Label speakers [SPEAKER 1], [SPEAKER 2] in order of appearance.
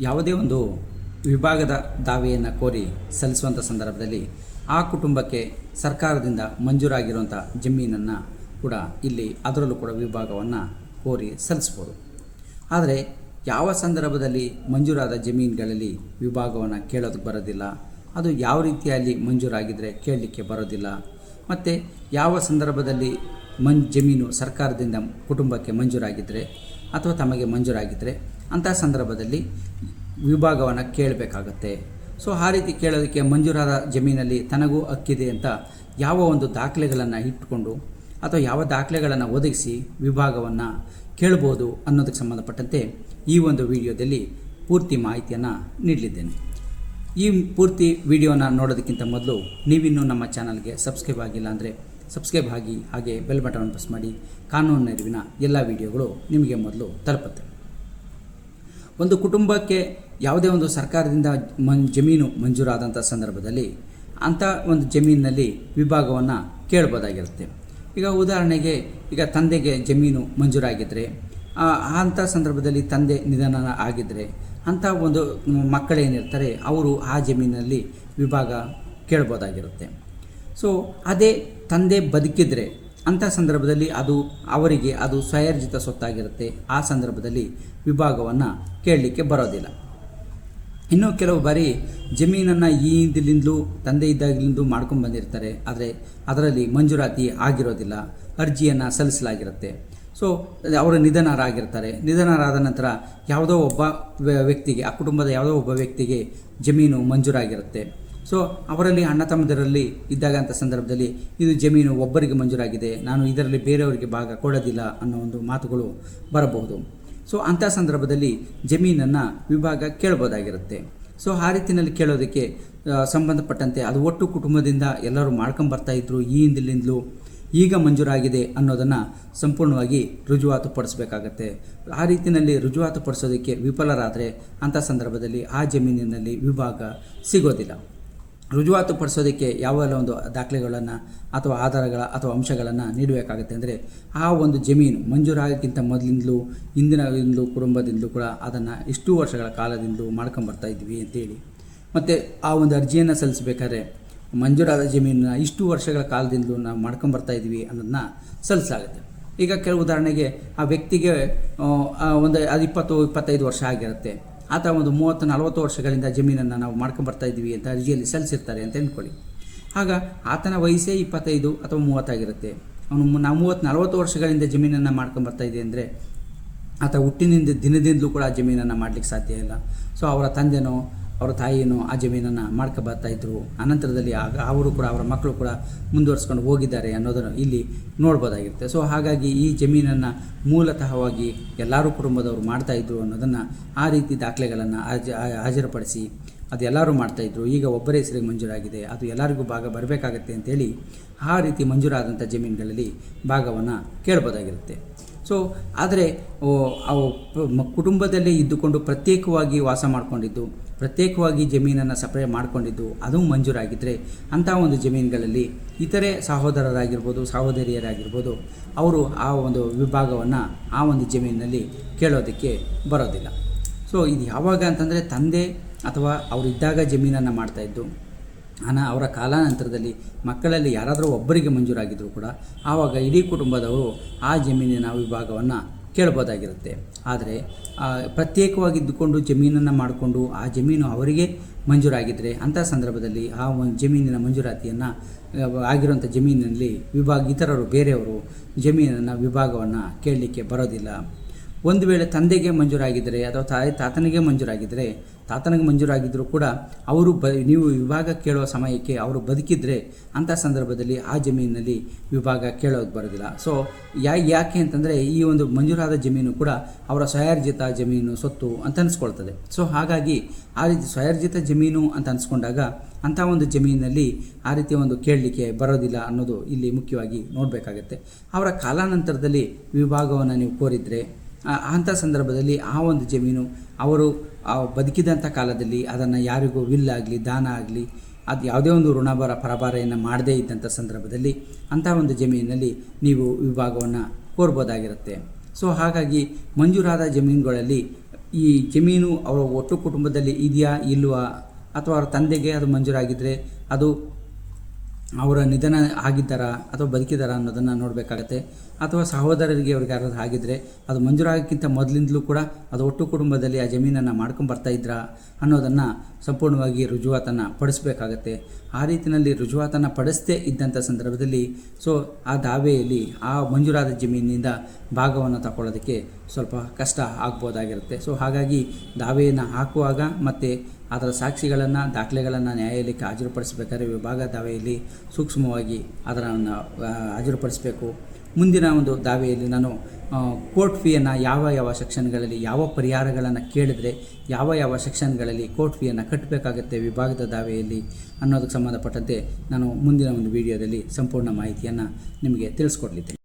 [SPEAKER 1] ಯಾವುದೇ ಒಂದು ವಿಭಾಗದ ದಾವೆಯನ್ನು ಕೋರಿ ಸಲ್ಲಿಸುವಂಥ ಸಂದರ್ಭದಲ್ಲಿ ಆ ಕುಟುಂಬಕ್ಕೆ ಸರ್ಕಾರದಿಂದ ಮಂಜೂರಾಗಿರುವಂಥ ಜಮೀನನ್ನು ಕೂಡ ಇಲ್ಲಿ ಅದರಲ್ಲೂ ಕೂಡ ವಿಭಾಗವನ್ನು ಕೋರಿ ಸಲ್ಲಿಸ್ಬೋದು. ಆದರೆ ಯಾವ ಸಂದರ್ಭದಲ್ಲಿ ಮಂಜೂರಾದ ಜಮೀನುಗಳಲ್ಲಿ ವಿಭಾಗವನ್ನು ಕೇಳೋದಕ್ಕೆ ಬರೋದಿಲ್ಲ, ಅದು ಯಾವ ರೀತಿಯಲ್ಲಿ ಮಂಜೂರಾಗಿದ್ದರೆ ಕೇಳಲಿಕ್ಕೆ ಬರೋದಿಲ್ಲ, ಮತ್ತು ಯಾವ ಸಂದರ್ಭದಲ್ಲಿ ಜಮೀನು ಸರ್ಕಾರದಿಂದ ಕುಟುಂಬಕ್ಕೆ ಮಂಜೂರಾಗಿದ್ದರೆ ಅಥವಾ ತಮಗೆ ಮಂಜೂರಾಗಿದ್ದರೆ ಅಂಥ ಸಂದರ್ಭದಲ್ಲಿ ವಿಭಾಗವನ್ನು ಕೇಳಬೇಕಾಗತ್ತೆ. ಸೊ ಆ ರೀತಿ ಕೇಳೋದಕ್ಕೆ ಮಂಜೂರಾದ ಜಮೀನಲ್ಲಿ ತನಗೂ ಹಕ್ಕಿದೆ ಅಂತ ಯಾವ ಒಂದು ದಾಖಲೆಗಳನ್ನು ಇಟ್ಟುಕೊಂಡು ಅಥವಾ ಯಾವ ದಾಖಲೆಗಳನ್ನು ಒದಗಿಸಿ ವಿಭಾಗವನ್ನು ಕೇಳ್ಬೋದು ಅನ್ನೋದಕ್ಕೆ ಸಂಬಂಧಪಟ್ಟಂತೆ ಈ ಒಂದು ವಿಡಿಯೋದಲ್ಲಿ ಪೂರ್ತಿ ಮಾಹಿತಿಯನ್ನು ನೀಡಲಿದ್ದೇನೆ. ಈ ಪೂರ್ತಿ ವಿಡಿಯೋನ ನೋಡೋದಕ್ಕಿಂತ ಮೊದಲು ನೀವಿನ್ನೂ ನಮ್ಮ ಚಾನಲ್ಗೆ ಸಬ್ಸ್ಕ್ರೈಬ್ ಆಗಿಲ್ಲ ಅಂದರೆ ಸಬ್ಸ್ಕ್ರೈಬ್ ಆಗಿ, ಹಾಗೆ ಬೆಲ್ ಬಟನ್ ಪ್ರೆಸ್ ಮಾಡಿ. ಕಾನೂನು ನೆರವಿನ ಎಲ್ಲ ವಿಡಿಯೋಗಳು ನಿಮಗೆ ಮೊದಲು ತಲುಪುತ್ತೆ. ಒಂದು ಕುಟುಂಬಕ್ಕೆ ಯಾವುದೇ ಒಂದು ಸರ್ಕಾರದಿಂದ ಜಮೀನು ಮಂಜೂರಾದಂಥ ಸಂದರ್ಭದಲ್ಲಿ ಅಂಥ ಒಂದು ಜಮೀನಿನಲ್ಲಿ ವಿಭಾಗವನ್ನು ಕೇಳ್ಬೋದಾಗಿರುತ್ತೆ. ಈಗ ಉದಾಹರಣೆಗೆ, ಈಗ ತಂದೆಗೆ ಜಮೀನು ಮಂಜೂರಾಗಿದ್ದರೆ ಅಂಥ ಸಂದರ್ಭದಲ್ಲಿ ತಂದೆ ನಿಧನ ಆಗಿದ್ದರೆ ಅಂಥ ಒಂದು ಮಕ್ಕಳೇನಿರ್ತಾರೆ ಅವರು ಆ ಜಮೀನಲ್ಲಿ ವಿಭಾಗ ಕೇಳ್ಬೋದಾಗಿರುತ್ತೆ. ಸೊ ಅದೇ ತಂದೆ ಬದುಕಿದರೆ ಅಂಥ ಸಂದರ್ಭದಲ್ಲಿ ಅವರಿಗೆ ಅದು ಸ್ವಯರ್ಜಿತ ಸೊತ್ತಾಗಿರುತ್ತೆ. ಆ ಸಂದರ್ಭದಲ್ಲಿ ವಿಭಾಗವನ್ನು ಕೇಳಲಿಕ್ಕೆ ಬರೋದಿಲ್ಲ. ಇನ್ನೂ ಕೆಲವು ಬಾರಿ ಜಮೀನನ್ನು ಹಿಂದಿನಿಂದಲೂ ತಂದೆ ಇದ್ದಾಗಲಿಂದಲೂ ಮಾಡ್ಕೊಂಡು ಬಂದಿರ್ತಾರೆ, ಆದರೆ ಅದರಲ್ಲಿ ಮಂಜೂರಾತಿ ಆಗಿರೋದಿಲ್ಲ, ಅರ್ಜಿಯನ್ನು ಸಲ್ಲಿಸಲಾಗಿರುತ್ತೆ. ಸೊ ಅವರು ನಿಧನರಾದ ನಂತರ ಯಾವುದೋ ಒಬ್ಬ ವ್ಯಕ್ತಿಗೆ, ಆ ಕುಟುಂಬದ ಯಾವುದೋ ಒಬ್ಬ ವ್ಯಕ್ತಿಗೆ ಜಮೀನು ಮಂಜೂರಾಗಿರುತ್ತೆ. ಸೊ ಅವರಲ್ಲಿ ಅಣ್ಣ ತಮ್ಮದರಲ್ಲಿ ಇದ್ದಾಗ ಸಂದರ್ಭದಲ್ಲಿ ಇದು ಜಮೀನು ಒಬ್ಬರಿಗೆ ಮಂಜೂರಾಗಿದೆ, ನಾನು ಇದರಲ್ಲಿ ಬೇರೆಯವರಿಗೆ ಭಾಗ ಕೊಡೋದಿಲ್ಲ ಅನ್ನೋ ಒಂದು ಮಾತುಗಳು ಬರಬಹುದು. ಸೊ ಅಂಥ ಸಂದರ್ಭದಲ್ಲಿ ಜಮೀನನ್ನು ವಿಭಾಗ ಕೇಳ್ಬೋದಾಗಿರುತ್ತೆ. ಸೊ ಆ ರೀತಿಯಲ್ಲಿ ಕೇಳೋದಕ್ಕೆ ಸಂಬಂಧಪಟ್ಟಂತೆ ಅದು ಒಟ್ಟು ಕುಟುಂಬದಿಂದ ಎಲ್ಲರೂ ಮಾಡ್ಕೊಂಬರ್ತಾಯಿದ್ರು ಈ ಹಿಂದಿನಿಂದಲೂ, ಈಗ ಮಂಜೂರಾಗಿದೆ ಅನ್ನೋದನ್ನು ಸಂಪೂರ್ಣವಾಗಿ ರುಜುವಾತುಪಡಿಸಬೇಕಾಗತ್ತೆ. ಆ ರೀತಿಯಲ್ಲಿ ರುಜುವಾತುಪಡಿಸೋದಕ್ಕೆ ವಿಫಲರಾದರೆ ಅಂಥ ಸಂದರ್ಭದಲ್ಲಿ ಆ ಜಮೀನಿನಲ್ಲಿ ವಿಭಾಗ ಸಿಗೋದಿಲ್ಲ. ರುಜುವಾತುಪಡಿಸೋದಕ್ಕೆ ಯಾವೆಲ್ಲ ಒಂದು ದಾಖಲೆಗಳನ್ನು ಅಥವಾ ಆಧಾರಗಳ ಅಥವಾ ಅಂಶಗಳನ್ನು ನೀಡಬೇಕಾಗುತ್ತೆ ಅಂದರೆ, ಆ ಒಂದು ಜಮೀನು ಮಂಜೂರಾಗಕ್ಕಿಂತ ಮೊದಲಿಂದಲೂ ಹಿಂದಿನಿಂದಲೂ ಕುಟುಂಬದಿಂದಲೂ ಕೂಡ ಅದನ್ನು ಇಷ್ಟು ವರ್ಷಗಳ ಕಾಲದಿಂದಲೂ ಮಾಡ್ಕೊಂಬರ್ತಾ ಇದ್ವಿ ಅಂತೇಳಿ, ಮತ್ತು ಆ ಒಂದು ಅರ್ಜಿಯನ್ನು ಸಲ್ಲಿಸಬೇಕಾದ್ರೆ ಮಂಜೂರಾದ ಜಮೀನನ್ನ ಇಷ್ಟು ವರ್ಷಗಳ ಕಾಲದಿಂದಲೂ ನಾವು ಮಾಡ್ಕೊಂಬರ್ತಾ ಇದ್ವಿ ಅನ್ನೋದನ್ನ ಸಲ್ಲಿಸಲಾಗುತ್ತೆ. ಈಗ ಕೆಲವು ಉದಾಹರಣೆಗೆ ಆ ವ್ಯಕ್ತಿಗೆ ಒಂದು 20-25 ವರ್ಷ ಆಗಿರುತ್ತೆ, ಆತ ಒಂದು 30-40 ವರ್ಷಗಳಿಂದ ಜಮೀನನ್ನು ನಾವು ಮಾಡ್ಕೊಂಬರ್ತಾ ಇದ್ವಿ ಅಂತ ಅರ್ಜಿಯಲ್ಲಿ ಸಲ್ಲಿಸಿರ್ತಾರೆ ಅಂತ ಅಂದ್ಕೊಳ್ಳಿ. ಆಗ ಆತನ ವಯಸ್ಸೇ 25 ಅಥವಾ 30 ಆಗಿರುತ್ತೆ. ನಾವು 30-40 ವರ್ಷಗಳಿಂದ ಜಮೀನನ್ನು ಮಾಡ್ಕೊಂಬರ್ತಾ ಇದ್ದೀವಿ ಅಂದರೆ ಆತ ಹುಟ್ಟಿನಿಂದ ದಿನದಿಂದಲೂ ಕೂಡ ಆ ಜಮೀನನ್ನು ಮಾಡಲಿಕ್ಕೆ ಸಾಧ್ಯ ಇಲ್ಲ. ಸೊ ಅವರ ತಂದೆನೋ ಅವರ ತಾಯಿನೋ ಆ ಜಮೀನನ್ನು ಮಾಡ್ಕೊಬರ್ತಾಯಿದ್ರು. ಅನಂತರದಲ್ಲಿ ಅವರು ಕೂಡ ಅವರ ಮಕ್ಕಳು ಕೂಡ ಮುಂದುವರಿಸ್ಕೊಂಡು ಹೋಗಿದ್ದಾರೆ ಅನ್ನೋದನ್ನು ಇಲ್ಲಿ ನೋಡ್ಬೋದಾಗಿರುತ್ತೆ. ಸೊ ಹಾಗಾಗಿ ಈ ಜಮೀನನ್ನು ಮೂಲತಃವಾಗಿ ಎಲ್ಲರೂ ಕುಟುಂಬದವರು ಮಾಡ್ತಾಯಿದ್ರು ಅನ್ನೋದನ್ನು ಆ ರೀತಿ ದಾಖಲೆಗಳನ್ನು ಹಾಜರುಪಡಿಸಿ ಅದೆಲ್ಲರೂ ಮಾಡ್ತಾಯಿದ್ರು. ಈಗ ಒಬ್ಬರೇ ಹೆಸರಿಗೆ ಮಂಜೂರಾಗಿದೆ, ಅದು ಎಲ್ಲರಿಗೂ ಭಾಗ ಬರಬೇಕಾಗತ್ತೆ ಅಂತೇಳಿ ಆ ರೀತಿ ಮಂಜೂರಾದಂಥ ಜಮೀನುಗಳಲ್ಲಿ ಭಾಗವನ್ನು ಕೇಳ್ಬೋದಾಗಿರುತ್ತೆ. ಸೊ ಆದರೆ ಕುಟುಂಬದಲ್ಲೇ ಇದ್ದುಕೊಂಡು ಪ್ರತ್ಯೇಕವಾಗಿ ವಾಸ ಮಾಡಿಕೊಂಡಿದ್ದು, ಪ್ರತ್ಯೇಕವಾಗಿ ಜಮೀನನ್ನು ಸಪರೇಟ್ ಮಾಡಿಕೊಂಡಿದ್ದು ಅದು ಮಂಜೂರಾಗಿದ್ದರೆ ಅಂಥ ಒಂದು ಜಮೀನುಗಳಲ್ಲಿ ಇತರೆ ಸಹೋದರರಾಗಿರ್ಬೋದು ಸಹೋದರಿಯರಾಗಿರ್ಬೋದು ಅವರು ಆ ಒಂದು ವಿಭಾಗವನ್ನು ಆ ಒಂದು ಜಮೀನಿನಲ್ಲಿ ಕೇಳೋದಕ್ಕೆ ಬರೋದಿಲ್ಲ. ಸೊ ಇದು ಯಾವಾಗ ಅಂತಂದರೆ ತಂದೆ ಅಥವಾ ಅವರಿದ್ದಾಗ ಜಮೀನನ್ನು ಮಾಡ್ತಾಯಿದ್ದು, ಅವರ ಕಾಲಾನಂತರದಲ್ಲಿ ಮಕ್ಕಳಲ್ಲಿ ಯಾರಾದರೂ ಒಬ್ಬರಿಗೆ ಮಂಜೂರಾಗಿದ್ದರೂ ಕೂಡ ಆವಾಗ ಇಡೀ ಕುಟುಂಬದವರು ಆ ಜಮೀನಿನ ವಿಭಾಗವನ್ನು ಕೇಳ್ಬೋದಾಗಿರುತ್ತೆ. ಆದರೆ ಪ್ರತ್ಯೇಕವಾಗಿದ್ದುಕೊಂಡು ಜಮೀನನ್ನು ಮಾಡಿಕೊಂಡು ಆ ಜಮೀನು ಅವರಿಗೆ ಮಂಜೂರಾಗಿದ್ದರೆ ಅಂಥ ಸಂದರ್ಭದಲ್ಲಿ ಆ ಒಂದು ಜಮೀನಿನ ಮಂಜೂರಾತಿಯನ್ನು ಆಗಿರುವಂಥ ಜಮೀನಿನಲ್ಲಿ ಇತರರು ಬೇರೆಯವರು ಜಮೀನನ್ನು ವಿಭಾಗವನ್ನು ಕೇಳಲಿಕ್ಕೆ ಬರೋದಿಲ್ಲ. ಒಂದು ವೇಳೆ ತಂದೆಗೆ ಮಂಜೂರಾಗಿದ್ದರೆ ಅಥವಾ ತಾತನಿಗೆ ಮಂಜೂರಾಗಿದ್ದರೂ ಕೂಡ ಅವರು ನೀವು ವಿಭಾಗ ಕೇಳುವ ಸಮಯಕ್ಕೆ ಅವರು ಬದುಕಿದರೆ ಅಂಥ ಸಂದರ್ಭದಲ್ಲಿ ಆ ಜಮೀನಿನಲ್ಲಿ ವಿಭಾಗ ಕೇಳೋದು ಬರೋದಿಲ್ಲ. ಸೊ ಯಾಕೆ ಅಂತಂದರೆ ಈ ಒಂದು ಮಂಜೂರಾದ ಜಮೀನು ಕೂಡ ಅವರ ಸ್ವಯರ್ಜಿತ ಜಮೀನು ಸೊತ್ತು ಅಂತ ಅನಿಸ್ಕೊಳ್ತದೆ. ಸೊ ಹಾಗಾಗಿ ಆ ರೀತಿ ಸ್ವಯರ್ಜಿತ ಜಮೀನು ಅಂತ ಅನಿಸ್ಕೊಂಡಾಗ ಅಂಥ ಒಂದು ಜಮೀನಿನಲ್ಲಿ ಆ ರೀತಿಯ ಒಂದು ಕೇಳಲಿಕ್ಕೆ ಬರೋದಿಲ್ಲ ಅನ್ನೋದು ಇಲ್ಲಿ ಮುಖ್ಯವಾಗಿ ನೋಡಬೇಕಾಗತ್ತೆ. ಅವರ ಕಾಲಾನಂತರದಲ್ಲಿ ವಿಭಾಗವನ್ನು ನೀವು ಕೋರಿದರೆ ಅಂಥ ಸಂದರ್ಭದಲ್ಲಿ ಆ ಒಂದು ಜಮೀನು ಅವರು ಬದುಕಿದಂಥ ಕಾಲದಲ್ಲಿ ಅದನ್ನು ಯಾರಿಗೂ ವಿಲ್ ಆಗಲಿ ದಾನ ಆಗಲಿ ಅದು ಯಾವುದೇ ಒಂದು ಋಣಭಾರ ಪರಭಾರೆಯನ್ನು ಮಾಡದೇ ಇದ್ದಂಥ ಸಂದರ್ಭದಲ್ಲಿ ಅಂಥ ಒಂದು ಜಮೀನಿನಲ್ಲಿ ನೀವು ವಿಭಾಗವನ್ನು ಕೋರ್ಬೋದಾಗಿರುತ್ತೆ. ಸೊ ಹಾಗಾಗಿ ಮಂಜೂರಾದ ಜಮೀನುಗಳಲ್ಲಿ ಈ ಜಮೀನು ಅವರ ಒಟ್ಟು ಕುಟುಂಬದಲ್ಲಿ ಇದೆಯಾ ಇಲ್ವಾ, ಅಥವಾ ಅವರ ತಂದೆಗೆ ಅದು ಮಂಜೂರಾಗಿದ್ದರೆ ಅದು ಅವರ ನಿಧನ ಆಗಿದ್ದಾರಾ ಅಥವಾ ಬದುಕಿದ್ದಾರಾ ಅನ್ನೋದನ್ನು ನೋಡಬೇಕಾಗತ್ತೆ. ಅಥವಾ ಸಹೋದರರಿಗೆ ಅವ್ರಿಗೆ ಯಾರಾದ್ರು ಆಗಿದ್ದರೆ ಅದು ಮಂಜೂರಾಗೋಕ್ಕಿಂತ ಮೊದಲಿಂದಲೂ ಕೂಡ ಅದು ಒಟ್ಟು ಕುಟುಂಬದಲ್ಲಿ ಆ ಜಮೀನನ್ನು ಮಾಡ್ಕೊಂಬರ್ತಾ ಇದ್ರಾ ಅನ್ನೋದನ್ನು ಸಂಪೂರ್ಣವಾಗಿ ರುಜುವಾತನ್ನು ಪಡಿಸ್ಬೇಕಾಗತ್ತೆ. ಆ ರೀತಿಯಲ್ಲಿ ರುಜುವಾತನ್ನು ಪಡಿಸದೇ ಇದ್ದಂಥ ಸಂದರ್ಭದಲ್ಲಿ ಆ ದಾವೆಯಲ್ಲಿ ಆ ಮಂಜೂರಾದ ಜಮೀನಿನಿಂದ ಭಾಗವನ್ನು ತಗೊಳ್ಳೋದಕ್ಕೆ ಸ್ವಲ್ಪ ಕಷ್ಟ ಆಗ್ಬೋದಾಗಿರುತ್ತೆ. ಹಾಗಾಗಿ ದಾವೆಯನ್ನು ಹಾಕುವಾಗ ಮತ್ತು ಅದರ ಸಾಕ್ಷಿಗಳನ್ನು ದಾಖಲೆಗಳನ್ನು ನ್ಯಾಯಾಲಯಕ್ಕೆ ಹಾಜರುಪಡಿಸಬೇಕಾದ್ರೆ ವಿಭಾಗ ದಾವೆಯಲ್ಲಿ ಸೂಕ್ಷ್ಮವಾಗಿ ಅದನ್ನು ಹಾಜರುಪಡಿಸಬೇಕು. ಮುಂದಿನ ಒಂದು ದಾವೆಯಲ್ಲಿ ನಾನು ಕೋರ್ಟ್ ಫೀಯನ್ನು ಯಾವ ಸೆಕ್ಷನ್ಗಳಲ್ಲಿ ಯಾವ ಪರಿಹಾರಗಳನ್ನು ಕೇಳಿದರೆ ಯಾವ ಸೆಕ್ಷನ್ಗಳಲ್ಲಿ ಕೋರ್ಟ್ ಫೀಯನ್ನು ಕಟ್ಟಬೇಕಾಗುತ್ತೆ ವಿಭಾಗದ ದಾವೆಯಲ್ಲಿ ಅನ್ನೋದಕ್ಕೆ ಸಂಬಂಧಪಟ್ಟಂತೆ ನಾನು ಮುಂದಿನ ಒಂದು ವಿಡಿಯೋದಲ್ಲಿ ಸಂಪೂರ್ಣ ಮಾಹಿತಿಯನ್ನು ನಿಮಗೆ ತಿಳಿಸ್ಕೊಡ್ಲಿದ್ದೇನೆ.